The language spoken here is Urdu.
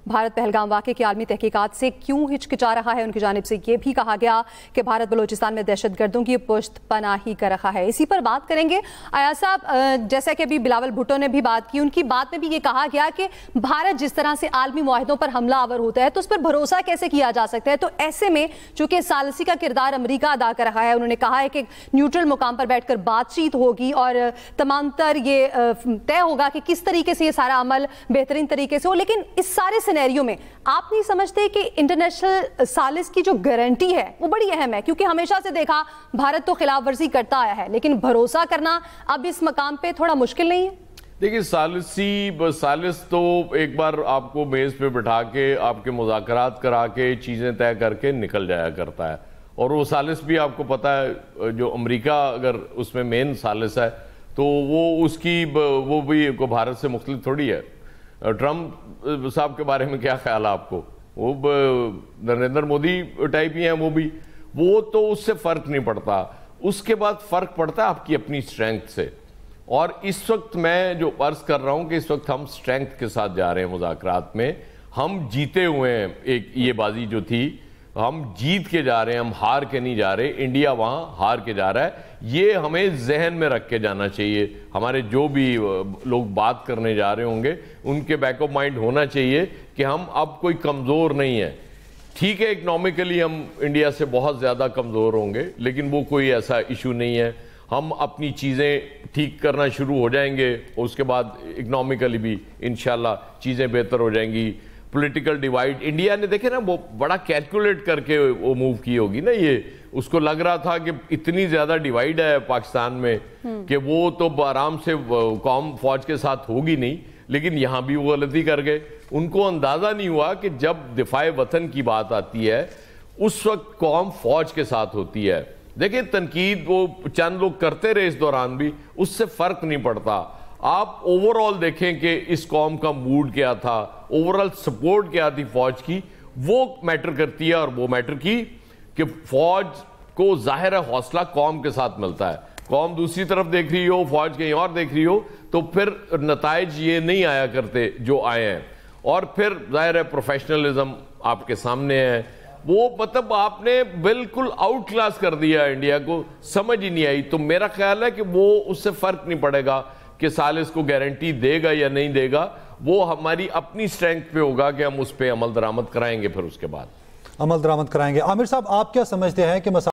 بھارت پہلگام واقعے کی عالمی تحقیقات سے کیوں ہچکچا رہا ہے؟ ان کی جانب سے یہ بھی کہا گیا کہ بھارت بلوچستان میں دہشت گردوں کی پشت پناہی کر رہا ہے۔ اسی پر بات کریں گے۔ ایاز صاحب، جیسا کہ ابھی بلاول بھٹو نے بھی بات کی، ان کی بات میں بھی یہ کہا گیا کہ بھارت جس طرح سے عالمی معاہدوں پر حملہ آور ہوتا ہے تو اس پر بھروسہ کیسے کیا جا سکتا ہے؟ تو ایسے میں چونکہ ثالثی کا کردار امریکہ ادا کر رہا ہے، انہوں نے کہا ہے کہ نیوٹرل مقام پر بیٹھ کر بات چیت ہوگی اور تمام تر یہ طے ہوگا کہ کس طریقے سے یہ سارا عمل بہترین طریقے سے ہو۔ لیکن اس سارے سینیریو میں آپ نہیں سمجھتے کہ انٹرنیشنل ثالث کی جو گارنٹی ہے وہ بڑی اہم ہے؟ کیونکہ ہمیشہ سے دیکھا بھارت تو خلاف ورزی کرتا آیا ہے، لیکن بھروسہ کرنا اب اس مقام پہ تھوڑا مشکل نہیں ہے؟ دیکھیں، ثالث تو ایک بار آپ کو میز پہ بٹھا کے آپ کے مذاکرات کرا کے چیزیں طے کر کے نکل جایا کرتا ہے، اور وہ ثالث بھی آپ کو پتہ ہے جو امریکہ اگر اس میں مین ثالث ہے تو وہ اس کی وہ بھی بھارت سے مختلف تھوڑی ہے۔ ٹرمپ صاحب کے بارے میں کیا خیال ہے آپ کو؟ وہ نریندر مودی ٹائپ ہی ہیں، وہ تو اس سے فرق نہیں پڑتا۔ اس کے بعد فرق پڑتا ہے آپ کی اپنی اسٹرینگتھ سے، اور اس وقت میں جو عرض کر رہا ہوں کہ اس وقت ہم اسٹرینگتھ کے ساتھ جا رہے ہیں مذاکرات میں، ہم جیتے ہوئے ہیں۔ ایک یہ بازی جو تھی ہم جیت کے جا رہے ہیں، ہم ہار کے نہیں جا رہے۔ انڈیا وہاں ہار کے جا رہا ہے، یہ ہمیں ذہن میں رکھ کے جانا چاہیے۔ ہمارے جو بھی لوگ بات کرنے جا رہے ہوں گے ان کے بیک آف مائنڈ ہونا چاہیے کہ ہم اب کوئی کمزور نہیں ہیں۔ ٹھیک ہے، اکنامکلی ہم انڈیا سے بہت زیادہ کمزور ہوں گے، لیکن وہ کوئی ایسا ایشو نہیں ہے۔ ہم اپنی چیزیں ٹھیک کرنا شروع ہو جائیں گے، اس کے بعد اکنامکلی بھی انشاءاللہ چیزیں بہتر ہو جائیں گی۔ پولیٹیکل ڈیوائیڈ انڈیا نے دیکھے نا، وہ بڑا کیلکولیٹ کر کے وہ موو کی ہوگی نا۔ یہ اس کو لگ رہا تھا کہ اتنی زیادہ ڈیوائیڈ ہے پاکستان میں کہ وہ تو آرام سے قوم فوج کے ساتھ ہوگی نہیں، لیکن یہاں بھی وہ غلطی کر گئے۔ ان کو اندازہ نہیں ہوا کہ جب دفاع وطن کی بات آتی ہے اس وقت قوم فوج کے ساتھ ہوتی ہے۔ دیکھیں، تنقید وہ چند لوگ کرتے رہے اس دوران بھی، اس سے فرق نہیں پڑتا۔ آپ اوورآل دیکھیں کہ اس قوم کا موڈ کیا تھا، اوورآل سپورٹ کیا تھی فوج کی، وہ میٹر کرتی ہے۔ اور وہ میٹر کی کہ فوج کو ظاہر ہے حوصلہ قوم کے ساتھ ملتا ہے۔ قوم دوسری طرف دیکھ رہی ہو، فوج کہیں اور دیکھ رہی ہو، تو پھر نتائج یہ نہیں آیا کرتے جو آئے ہیں۔ اور پھر ظاہر ہے پروفیشنلزم آپ کے سامنے ہے۔ وہ مطلب آپ نے بالکل آؤٹ کلاس کر دیا انڈیا کو، سمجھ ہی نہیں آئی۔ تو میرا خیال ہے کہ وہ اس سے فرق نہیں پڑے گا کہ ثالث کو گارنٹی دے گا یا نہیں دے گا، وہ ہماری اپنی اسٹرینگتھ پہ ہوگا کہ ہم اس پہ عمل درآمد کرائیں گے۔ پھر اس کے بعد عمل درآمد کرائیں گے۔ عامر صاحب، آپ کیا سمجھتے ہیں کہ